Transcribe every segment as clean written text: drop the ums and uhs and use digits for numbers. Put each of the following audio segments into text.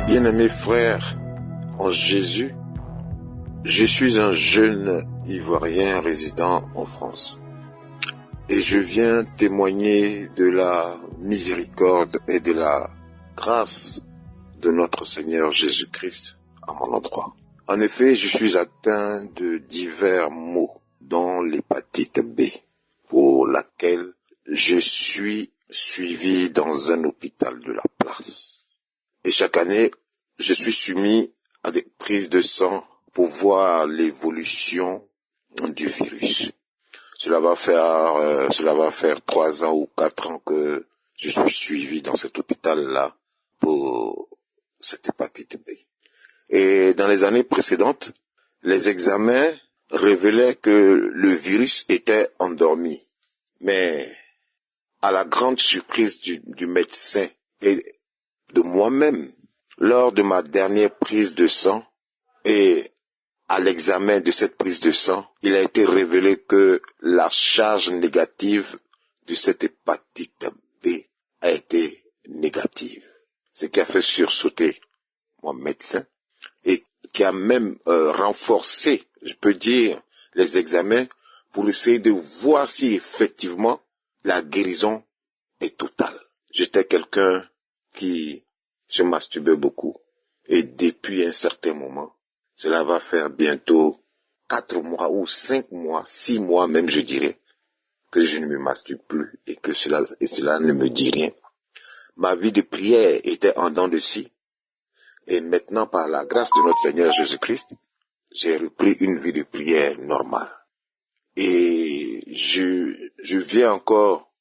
Bien-aimés frères en Jésus, je suis un jeune Ivoirien résidant en France et je viens témoigner de la miséricorde et de la grâce de notre Seigneur Jésus-Christ à mon endroit. En effet, je suis atteint de divers maux, dont l'hépatite B, pour laquelle je suis suivi dans un hôpital de la place. Et chaque année, je suis soumis à des prises de sang pour voir l'évolution du virus. Cela va faire 3 ans ou 4 ans que je suis suivi dans cet hôpital-là pour cette hépatite B. Et dans les années précédentes, les examens révélaient que le virus était endormi. Mais à la grande surprise du médecin et de moi-même, lors de ma dernière prise de sang et à l'examen de cette prise de sang, il a été révélé que la charge négative de cette hépatite B a été négative. Ce qui a fait sursauter mon médecin et qui a même renforcé, je peux dire, les examens pour essayer de voir si effectivement la guérison est totale. J'étais quelqu'un qui se masturbait beaucoup et depuis un certain moment, cela va faire bientôt 4 mois ou 5 mois, 6 mois même je dirais, que je ne me masturbe plus et que cela ne me dit rien. Ma vie de prière était en dents de scie. Et maintenant, par la grâce de notre Seigneur Jésus-Christ, j'ai repris une vie de prière normale. Et je viens encore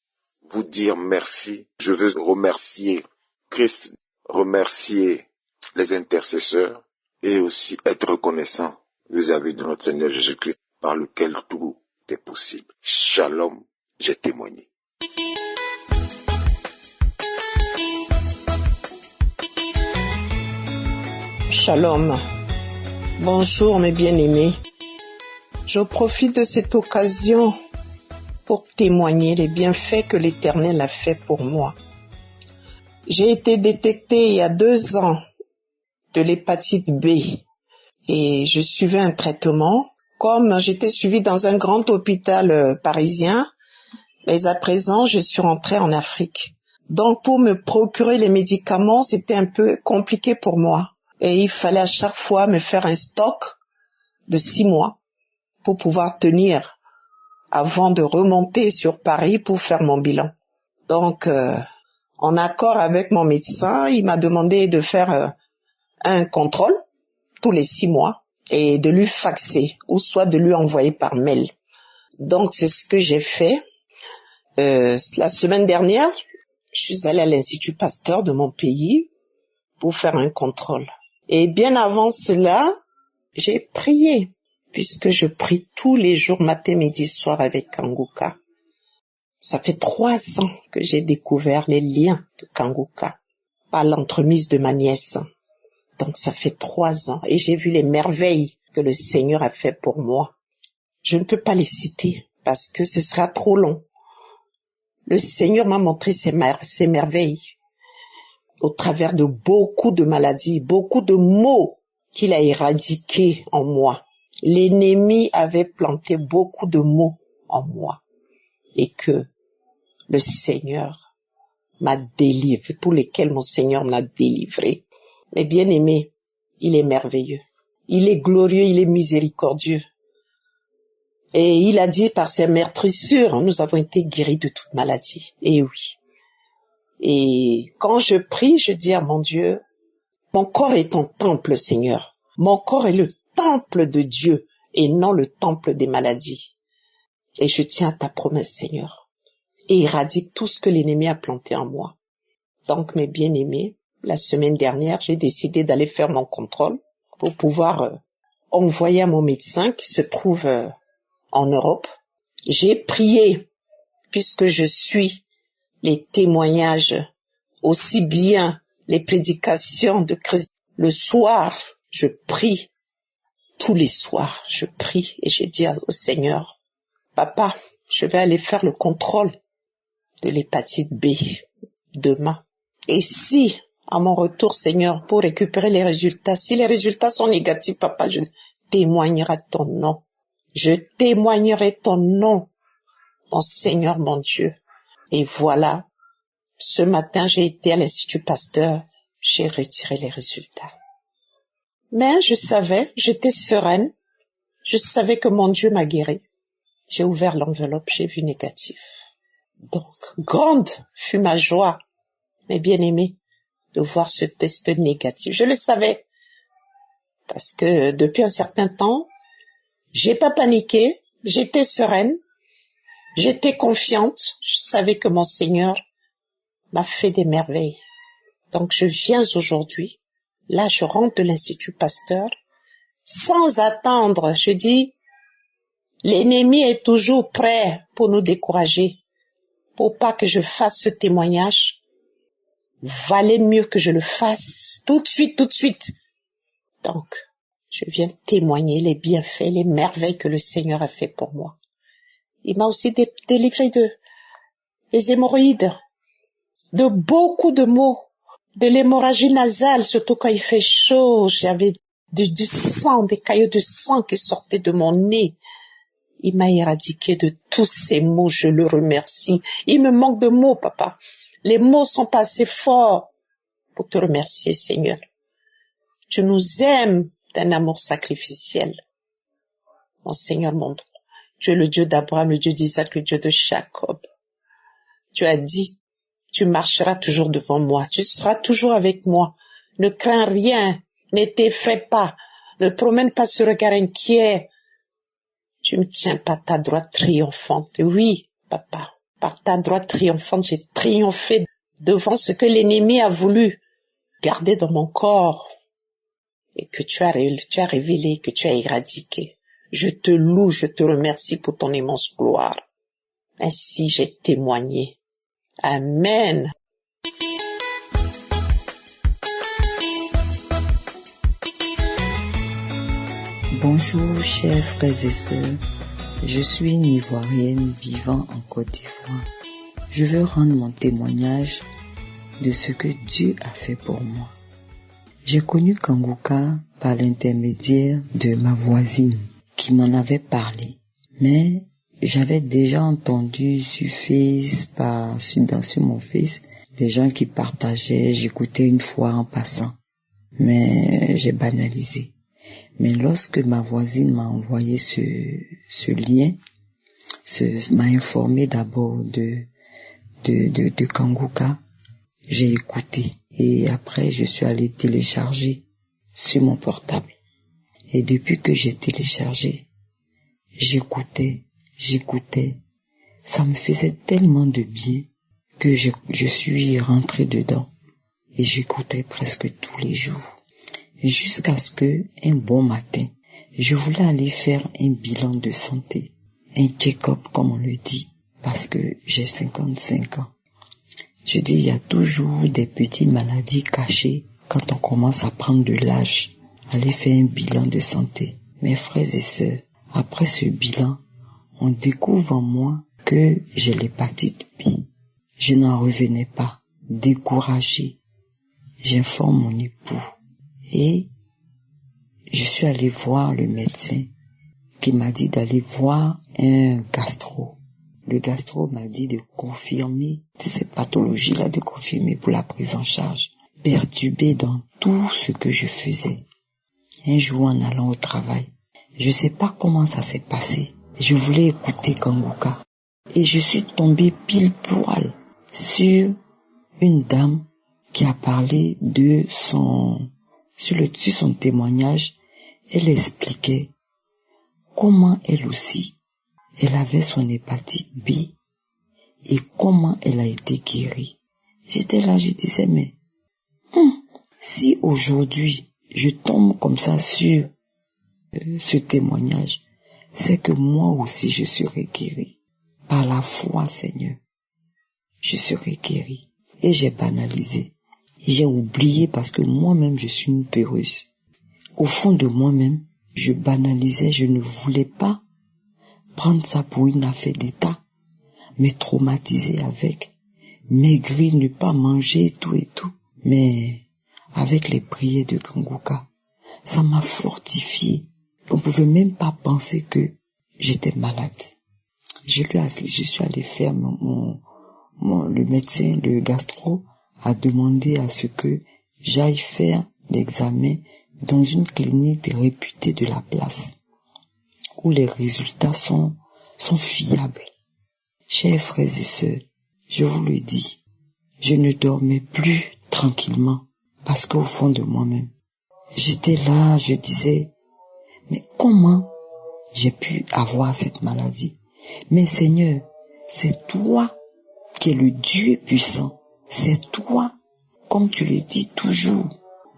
vous dire merci. Je veux remercier Christ, remercier les intercesseurs et aussi être reconnaissant vis-à-vis de notre Seigneur Jésus-Christ par lequel tout est possible. Shalom, j'ai témoigné. Shalom. Bonjour mes bien-aimés. Je profite de cette occasion pour témoigner les bienfaits que l'Éternel a fait pour moi. J'ai été détectée il y a 2 ans de l'hépatite B et je suivais un traitement. Comme j'étais suivie dans un grand hôpital parisien, mais à présent je suis rentrée en Afrique. Donc pour me procurer les médicaments, c'était un peu compliqué pour moi. Et il fallait à chaque fois me faire un stock de 6 mois pour pouvoir tenir avant de remonter sur Paris pour faire mon bilan. Donc, en accord avec mon médecin, il m'a demandé de faire un contrôle tous les 6 mois et de lui faxer ou soit de lui envoyer par mail. Donc, c'est ce que j'ai fait. La semaine dernière, je suis allée à l'Institut Pasteur de mon pays pour faire un contrôle. Et bien avant cela, j'ai prié, puisque je prie tous les jours, matin, midi, soir avec Kanguka. Ça fait 3 ans que j'ai découvert les liens de Kanguka par l'entremise de ma nièce. Donc ça fait 3 ans et j'ai vu les merveilles que le Seigneur a fait pour moi. Je ne peux pas les citer parce que ce sera trop long. Le Seigneur m'a montré ses merveilles au travers de beaucoup de maladies, beaucoup de maux qu'il a éradiqués en moi. L'ennemi avait planté beaucoup de maux en moi et que le Seigneur m'a délivré, pour lesquels mon Seigneur m'a délivré. Mais bien aimé, il est merveilleux, il est glorieux, il est miséricordieux. Et il a dit par ses meurtrissures, nous avons été guéris de toute maladie. Et oui. Et quand je prie, je dis à mon Dieu, mon corps est ton temple, Seigneur. Mon corps est le temple de Dieu et non le temple des maladies. Et je tiens à ta promesse, Seigneur, et éradique tout ce que l'ennemi a planté en moi. Donc, mes bien-aimés, la semaine dernière, j'ai décidé d'aller faire mon contrôle pour pouvoir envoyer à mon médecin qui se trouve en Europe. J'ai prié, puisque je suis les témoignages, aussi bien les prédications de Christ. Le soir, je prie. Tous les soirs, je prie et je dis au Seigneur, Papa, je vais aller faire le contrôle de l'hépatite B demain. Et si, à mon retour, Seigneur, pour récupérer les résultats. Si les résultats sont négatifs, Papa, je témoignerai ton nom. Je témoignerai ton nom, mon Seigneur, mon Dieu. Et voilà, ce matin, j'ai été à l'Institut Pasteur, j'ai retiré les résultats. Mais je savais, j'étais sereine, je savais que mon Dieu m'a guéri. J'ai ouvert l'enveloppe, j'ai vu négatif. Donc, grande fut ma joie, mes bien-aimés, de voir ce test négatif. Je le savais, parce que depuis un certain temps, j'ai pas paniqué, j'étais sereine, j'étais confiante, je savais que mon Seigneur m'a fait des merveilles. Donc je viens aujourd'hui, là je rentre de l'Institut Pasteur, sans attendre, je dis, l'ennemi est toujours prêt pour nous décourager, pour pas que je fasse ce témoignage. Valait mieux que je le fasse tout de suite. Donc, je viens témoigner les bienfaits, les merveilles que le Seigneur a fait pour moi. Il m'a aussi délivré des hémorroïdes, de beaucoup de maux, de l'hémorragie nasale, surtout quand il fait chaud. J'avais du sang, des caillots de sang qui sortaient de mon nez. Il m'a éradiqué de tous ces maux, je le remercie. Il me manque de mots, Papa. Les mots sont pas assez forts pour te remercier, Seigneur. Tu nous aimes d'un amour sacrificiel. Mon Seigneur, mon Dieu, tu es le Dieu d'Abraham, le Dieu d'Isaac, le Dieu de Jacob. Tu as dit, tu marcheras toujours devant moi, tu seras toujours avec moi. Ne crains rien, ne t'effraie pas, ne promène pas ce regard inquiet. Tu me tiens par ta droite triomphante. Oui, Papa, par ta droite triomphante, j'ai triomphé devant ce que l'ennemi a voulu garder dans mon corps et que tu as révélé, que tu as éradiqué. Je te loue, je te remercie pour ton immense gloire. Ainsi j'ai témoigné. Amen. Bonjour chers frères et sœurs, je suis une Ivoirienne vivant en Côte d'Ivoire. Je veux rendre mon témoignage de ce que Dieu a fait pour moi. J'ai connu Kangouka par l'intermédiaire de ma voisine qui m'en avait parlé. Mais j'avais déjà entendu sur mon Face, des gens qui partageaient, j'écoutais une fois en passant. Mais j'ai banalisé. Mais lorsque ma voisine m'a envoyé ce lien, m'a informé d'abord de Kangouka, j'ai écouté et après je suis allé télécharger sur mon portable. Et depuis que j'ai téléchargé, j'écoutais, ça me faisait tellement de bien que je suis rentré dedans et j'écoutais presque tous les jours. Jusqu'à ce que, un bon matin, je voulais aller faire un bilan de santé, un check-up comme on le dit, parce que j'ai 55 ans. Je dis, il y a toujours des petites maladies cachées quand on commence à prendre de l'âge. Aller faire un bilan de santé. Mes frères et sœurs, après ce bilan, on découvre en moi que j'ai l'hépatite B. Je n'en revenais pas, découragé. J'informe mon époux. Et je suis allé voir le médecin qui m'a dit d'aller voir un gastro. Le gastro m'a dit de confirmer ces pathologies-là, de confirmer pour la prise en charge. Perturbé dans tout ce que je faisais. Un jour en allant au travail, je sais pas comment ça s'est passé. Je voulais écouter Kangouka. Et je suis tombé pile poil sur une dame qui a parlé sur son témoignage. Elle expliquait comment elle aussi, elle avait son hépatite B et comment elle a été guérie. J'étais là, je disais, mais si aujourd'hui je tombe comme ça sur ce témoignage, c'est que moi aussi je serai guéri. Par la foi, Seigneur, je serai guéri. Et j'ai banalisé. J'ai oublié parce que moi-même je suis une peureuse. Au fond de moi-même, je banalisais, je ne voulais pas prendre ça pour une affaire d'État, me traumatiser avec, maigrir, ne pas manger, tout et tout. Mais avec les prières de Kanguka, ça m'a fortifié. On ne pouvait même pas penser que j'étais malade. Je suis allé faire le médecin, le gastro, a demandé à ce que j'aille faire l'examen dans une clinique réputée de la place, où les résultats sont fiables. Chers frères et sœurs, je vous le dis, je ne dormais plus tranquillement, parce qu'au fond de moi-même, j'étais là, je disais, mais comment j'ai pu avoir cette maladie? Mais Seigneur, c'est toi qui es le Dieu puissant. C'est toi, comme tu le dis toujours,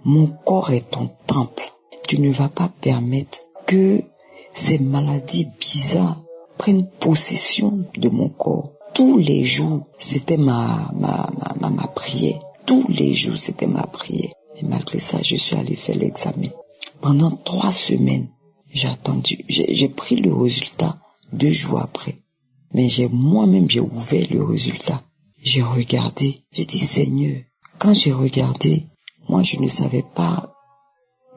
mon corps est ton temple. Tu ne vas pas permettre que ces maladies bizarres prennent possession de mon corps. Tous les jours, c'était ma prière. Tous les jours, c'était ma prière. Et malgré ça, je suis allé faire l'examen. Pendant 3 semaines, j'ai attendu. J'ai pris le résultat 2 jours après. Mais moi-même, j'ai ouvert le résultat. J'ai regardé. J'ai dit, Seigneur, quand j'ai regardé, moi, je ne savais pas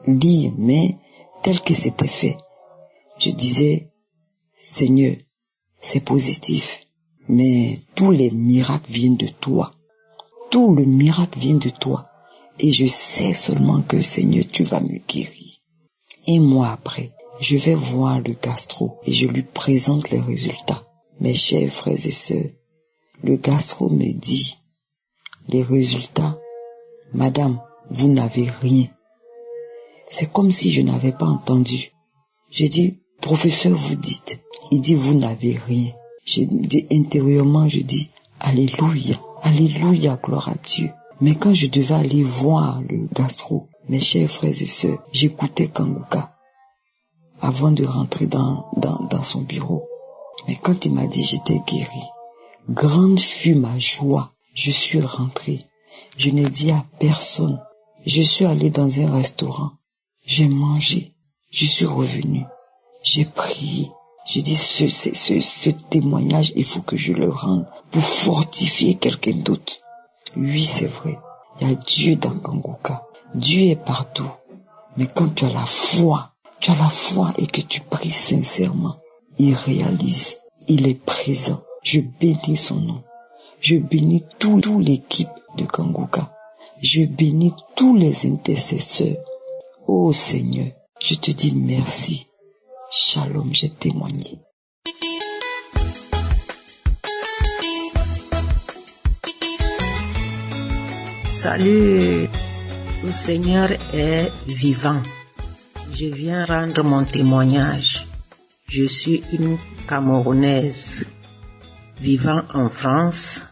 lire, mais tel que c'était fait. Je disais, Seigneur, c'est positif, mais tous les miracles viennent de toi. Tout le miracle vient de toi. Et je sais seulement que, Seigneur, tu vas me guérir. Un mois après, je vais voir le gastro et je lui présente les résultats. Mes chers frères et sœurs, le gastro me dit, les résultats, madame, vous n'avez rien. C'est comme si je n'avais pas entendu. J'ai dit, professeur, vous dites. Il dit, vous n'avez rien. J'ai dit intérieurement, je dis, alléluia, alléluia, gloire à Dieu. Mais quand je devais aller voir le gastro, mes chers frères et sœurs, j'écoutais Kanguka avant de rentrer dans son bureau. Mais quand il m'a dit j'étais guéri, grande fut ma joie. Je suis rentré. Je n'ai dit à personne. Je suis allé dans un restaurant. J'ai mangé. Je suis revenu. J'ai prié. J'ai dit ce témoignage, il faut que je le rende pour fortifier quelqu'un d'autre. Oui, c'est vrai. Il y a Dieu dans Kanguka. Dieu est partout. Mais quand tu as la foi et que tu pries sincèrement, il réalise. Il est présent. Je bénis son nom. Je bénis toute l'équipe de Kanguka. Je bénis tous les intercesseurs. Oh Seigneur, je te dis merci. Shalom, j'ai témoigné. Salut, le Seigneur est vivant. Je viens rendre mon témoignage. Je suis une Camerounaise vivant en France.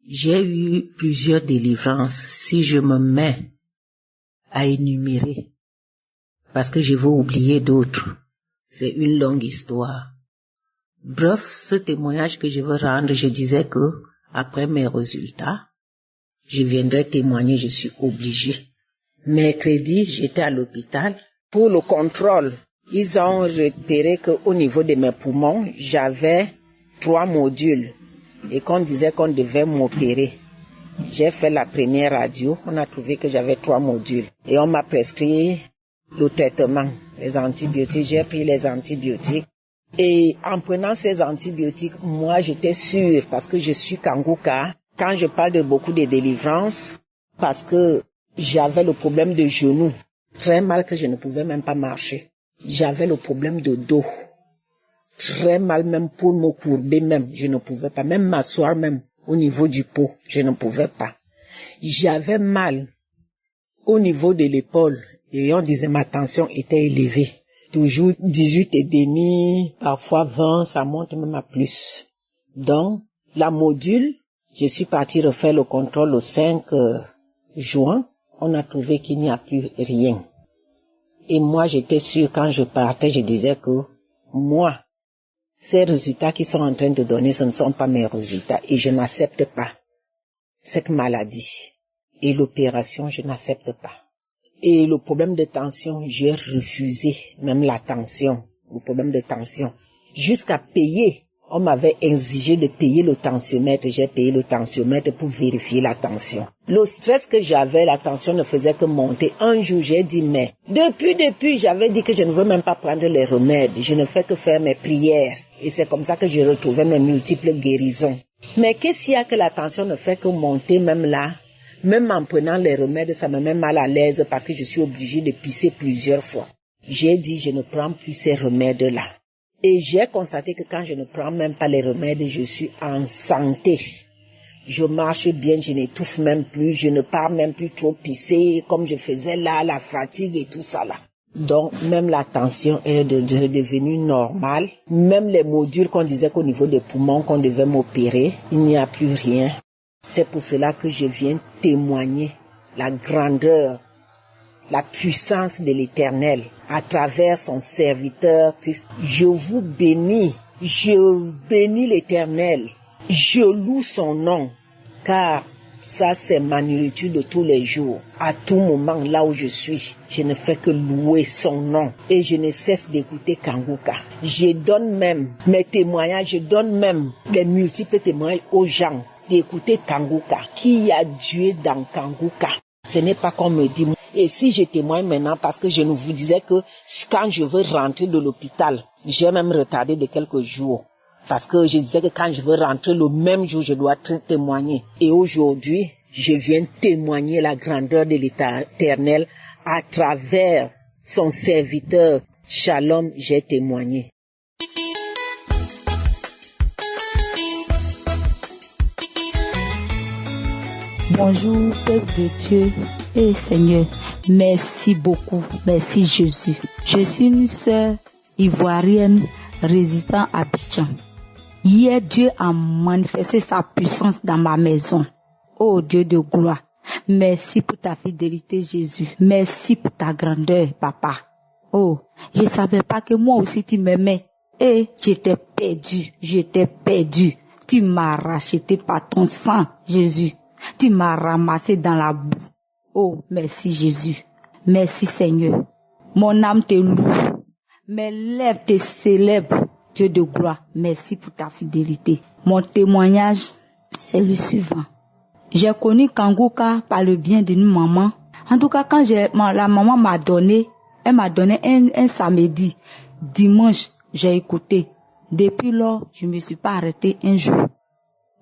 J'ai eu plusieurs délivrances si je me mets à énumérer, parce que je vais oublier d'autres. C'est une longue histoire. Bref, ce témoignage que je veux rendre, je disais que après mes résultats, je viendrai témoigner, je suis obligée. Mercredi, j'étais à l'hôpital pour le contrôle. Ils ont repéré qu'au niveau de mes poumons, j'avais 3 modules et qu'on disait qu'on devait m'opérer. J'ai fait la première radio, on a trouvé que j'avais 3 modules et on m'a prescrit le traitement, les antibiotiques. J'ai pris les antibiotiques et en prenant ces antibiotiques, moi j'étais sûre parce que je suis Kanguka. Quand je parle de beaucoup de délivrance, parce que j'avais le problème de genou, très mal que je ne pouvais même pas marcher. J'avais le problème de dos, très mal même pour me courber même, je ne pouvais pas, même m'asseoir même au niveau du pot, je ne pouvais pas. J'avais mal au niveau de l'épaule et on disait ma tension était élevée, toujours 18,5, parfois 20, ça monte même à plus. Donc, la module, je suis partie refaire le contrôle le 5 juin, on a trouvé qu'il n'y a plus rien. Et moi, j'étais sûre, quand je partais, je disais que moi, ces résultats qu'ils sont en train de donner, ce ne sont pas mes résultats. Et je n'accepte pas cette maladie. Et l'opération, je n'accepte pas. Et le problème de tension, j'ai refusé, même la tension, le problème de tension, jusqu'à payer. On m'avait exigé de payer le tensiomètre. J'ai payé le tensiomètre pour vérifier la tension. Le stress que j'avais, la tension ne faisait que monter. Un jour, j'ai dit, mais depuis, j'avais dit que je ne veux même pas prendre les remèdes. Je ne fais que faire mes prières. Et c'est comme ça que j'ai retrouvé mes multiples guérisons. Mais qu'est-ce qu'il y a que la tension ne fait que monter même là? Même en prenant les remèdes, ça me met mal à l'aise parce que je suis obligée de pisser plusieurs fois. J'ai dit, je ne prends plus ces remèdes-là. Et j'ai constaté que quand je ne prends même pas les remèdes, je suis en santé. Je marche bien, je n'étouffe même plus, je ne pars même plus trop pisser comme je faisais là, la fatigue et tout ça là. Donc, même la tension est devenue normale. Même les modules qu'on disait qu'au niveau des poumons qu'on devait m'opérer, il n'y a plus rien. C'est pour cela que je viens témoigner la grandeur, la puissance de l'Éternel à travers son serviteur Christ. Je vous bénis, je bénis l'Éternel, je loue son nom, car ça c'est ma nourriture de tous les jours. À tout moment, là où je suis, je ne fais que louer son nom et je ne cesse d'écouter Kanguka. Je donne même mes témoignages, je donne même les multiples témoignages aux gens d'écouter Kanguka. Qui a Dieu dans Kanguka? Ce n'est pas qu'on me dit. Et si je témoigne maintenant, parce que je ne vous disais que quand je veux rentrer de l'hôpital, j'ai même retardé de quelques jours. Parce que je disais que quand je veux rentrer le même jour, je dois témoigner. Et aujourd'hui, je viens témoigner la grandeur de l'Éternel à travers son serviteur. Shalom, j'ai témoigné. Bonjour, peuple de Dieu et Seigneur. Merci beaucoup. Merci Jésus. Je suis une sœur ivoirienne résidant à Abidjan. Hier, Dieu a manifesté sa puissance dans ma maison. Oh Dieu de gloire. Merci pour ta fidélité, Jésus. Merci pour ta grandeur, Papa. Oh, je ne savais pas que moi aussi tu m'aimais. Et j'étais perdu. Tu m'as racheté par ton sang, Jésus. Tu m'as ramassé dans la boue. Oh, merci Jésus. Merci Seigneur. Mon âme te loue. Mes lèvres te célèbrent, Dieu de gloire. Merci pour ta fidélité. Mon témoignage, c'est le suivant. J'ai connu Kanguka par le bien d'une maman. En tout cas, quand la maman m'a donné, elle m'a donné un samedi. Dimanche, j'ai écouté. Depuis lors, je ne me suis pas arrêtée un jour.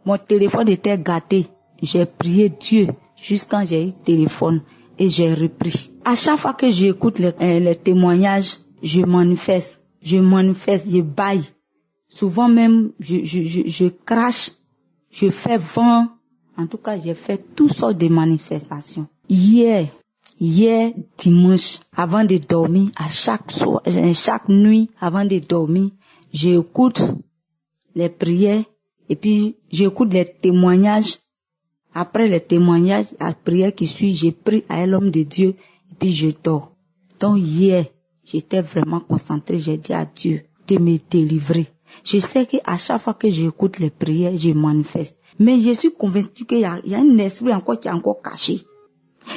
Mon téléphone était gâté. J'ai prié Dieu jusqu'à quand j'ai eu le téléphone et j'ai repris. À chaque fois que j'écoute les témoignages, je manifeste, je baille. Souvent même, je crache, je fais vent. En tout cas, j'ai fait toutes sortes de manifestations. Hier, dimanche, avant de dormir, chaque nuit, avant de dormir, j'écoute les prières et puis j'écoute les témoignages. Après les témoignages, la prière qui suit, j'ai pris à l'homme de Dieu et puis je dors. Donc hier, j'étais vraiment concentrée, j'ai dit à Dieu de me délivrer. Je sais qu'à chaque fois que j'écoute les prières, je manifeste. Mais je suis convaincue qu'il y a un esprit encore qui est encore caché.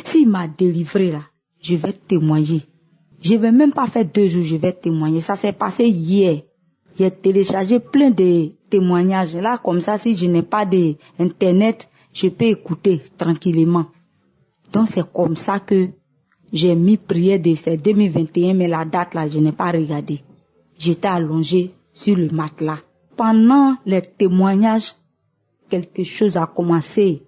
S'il m'a délivré là, je vais témoigner. Je vais même pas faire 2 jours, je vais témoigner. Ça s'est passé hier. J'ai téléchargé plein de témoignages. Là, comme ça, si je n'ai pas d'internet, je peux écouter tranquillement. Donc c'est comme ça que j'ai mis prière de ces 2021, mais la date là, je n'ai pas regardé. J'étais allongée sur le matelas. Pendant les témoignages, quelque chose a commencé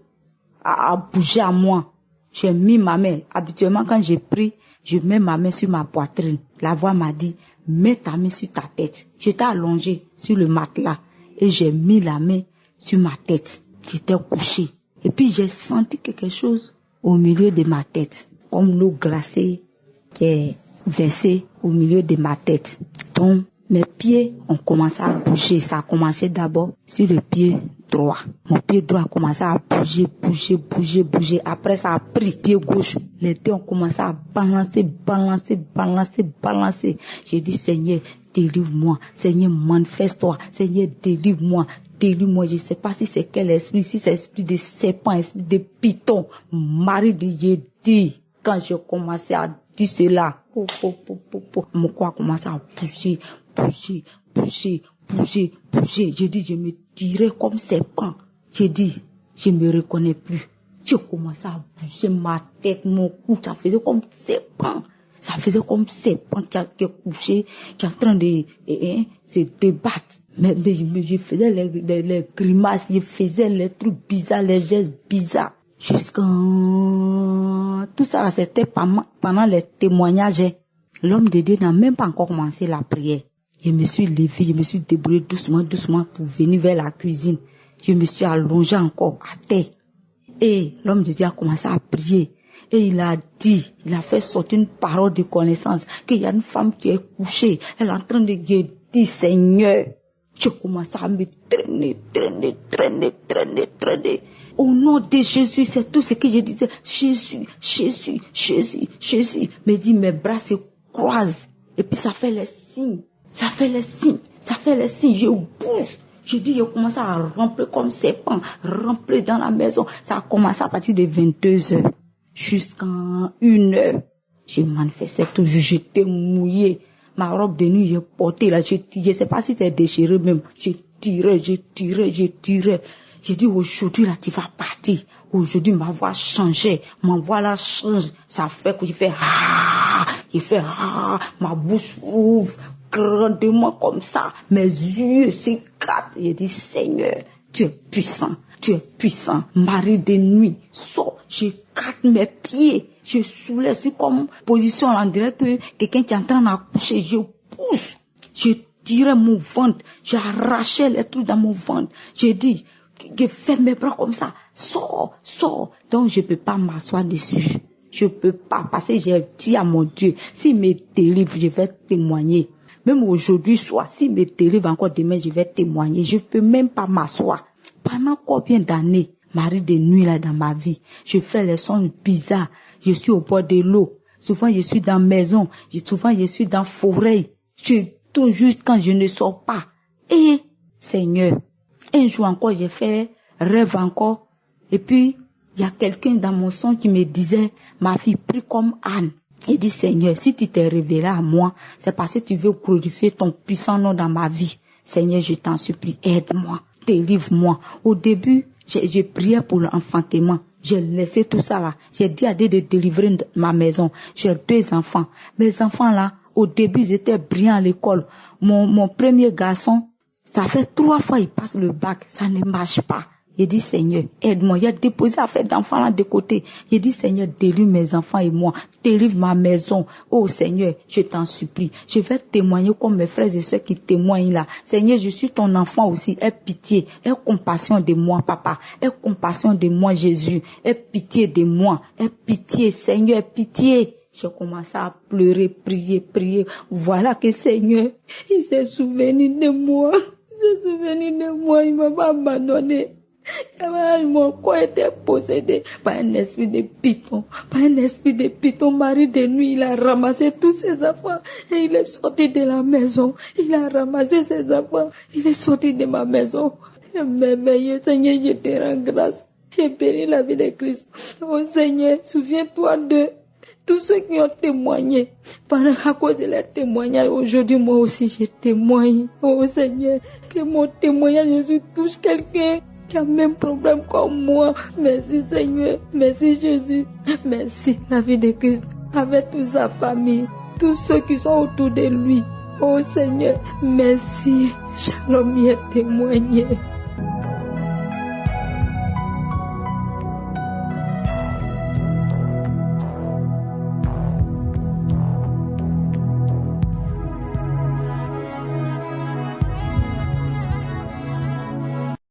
à bouger à moi. J'ai mis ma main. Habituellement, quand je prie, je mets ma main sur ma poitrine. La voix m'a dit, mets ta main sur ta tête. J'étais allongée sur le matelas et j'ai mis la main sur ma tête. J'étais couchée. Et puis j'ai senti quelque chose au milieu de ma tête, comme l'eau glacée qui est versée au milieu de ma tête. Donc mes pieds ont commencé à bouger. Ça a commencé d'abord sur le pied droit. Mon pied droit a commencé à bouger. Après ça a pris pied gauche. Les deux ont commencé à balancer. J'ai dit, Seigneur, délivre-moi. Seigneur, manifeste-toi. Seigneur, délivre-moi. Je ne sais pas si c'est quel esprit, si c'est esprit de serpent, esprit de python. Marie de Yédi. Quand je commençais à dire cela, mon corps a commencé à bouger. bouger. J'ai dit, je me tirais comme serpent. J'ai dit, je me reconnais plus. J'ai commencé à bouger ma tête, mon cou, ça faisait comme serpent. Ça faisait comme serpent qui est couché, qui est en train de se débattre. Mais je faisais les grimaces, je faisais les trucs bizarres, les gestes bizarres. Jusqu'à tout ça, c'était pendant les témoignages. L'homme de Dieu n'a même pas encore commencé la prière. Je me suis levée, je me suis débrouillée doucement pour venir vers la cuisine. Je me suis allongée encore à terre. Et l'homme de Dieu a commencé à prier. Et il a fait sortir une parole de connaissance, qu'il y a une femme qui est couchée. Elle est en train de dire, Seigneur, je commence à me traîner. Au nom de Jésus, c'est tout ce que je disais. Jésus. Me dit, mes bras se croisent. Et puis ça fait les signes. Je bouge. Je dis, je commence à remplir comme serpent, remplir dans la maison. Ça a commencé à partir de 22h jusqu'à 1h. Je manifestais toujours, j'étais mouillée. Ma robe de nuit, je portais là, je sais pas si c'était déchiré même. Je tirais. J'ai dit, aujourd'hui là, tu vas partir. Aujourd'hui, ma voix changeait. Ma voix là change. Ça fait que je fais ma bouche ouvre grandement comme ça. Mes yeux s'éclatent. J'ai dit, Seigneur, tu es puissant. Mari de nuit, sors. J'écarte mes pieds. Je soulève, c'est comme position, on dirait que quelqu'un qui est en train d'accoucher. Je pousse. Je tirais mon ventre. J'ai arraché les trucs dans mon ventre. J'ai dit, je fais mes bras comme ça. Sors. Donc, je peux pas m'asseoir dessus. Je peux pas, parce que j'ai dit à mon Dieu, s'il me délivre, je vais témoigner. Même aujourd'hui soir, s'il me délivre encore demain, je vais témoigner. Je peux même pas m'asseoir. Pendant combien d'années, mari de nuit là dans ma vie, je fais les sons bizarres. Je suis au bord de l'eau. Souvent, je suis dans la maison. Souvent, je suis dans la forêt. Je tourne juste quand je ne sors pas. Et, Seigneur, un jour encore, j'ai fait rêve encore. Et puis, il y a quelqu'un dans mon son qui me disait, ma fille, prie comme Anne. Il dit, Seigneur, si tu t'es révélé à moi, c'est parce que tu veux glorifier ton puissant nom dans ma vie. Seigneur, je t'en supplie, aide-moi, délivre-moi. Au début, j'ai prié pour l'enfantement. J'ai laissé tout ça là. J'ai dit à Dieu de délivrer ma maison. J'ai 2 enfants. Mes enfants là, au début, ils étaient brillants à l'école. Mon premier garçon, ça fait 3 fois il passe le bac. Ça ne marche pas. J'ai dit, Seigneur, aide-moi. Il a déposé affaire d'enfants là de côté. J'ai dit, Seigneur, délivre mes enfants et moi. Délivre ma maison. Oh Seigneur, je t'en supplie. Je vais témoigner comme mes frères et sœurs qui témoignent là. Seigneur, je suis ton enfant aussi. Aie pitié. Aie compassion de moi, papa. Aie compassion de moi, Jésus. Aie pitié de moi. Aie pitié, Seigneur, aie pitié. J'ai commencé à pleurer, prier. Voilà que Seigneur, il s'est souvenu de moi. Il m'a pas abandonné. Mon corps était possédé par un esprit de python. Mari de nuit, il a ramassé tous ses enfants et il est sorti de la maison. Il a ramassé ses enfants, il est sorti de ma maison. Merveilleux Seigneur, je te rends grâce. J'ai béni la vie de Christ. Oh Seigneur, souviens-toi de tous ceux qui ont témoigné. Pendant à cause de leur témoignage, aujourd'hui moi aussi je témoigne. Oh Seigneur, que mon témoignage Jésus touche quelqu'un qui a le même problème comme moi. Merci Seigneur, merci Jésus, merci la vie de Christ, avec toute sa famille, tous ceux qui sont autour de lui. Oh Seigneur, merci. Shalom, il a témoigné.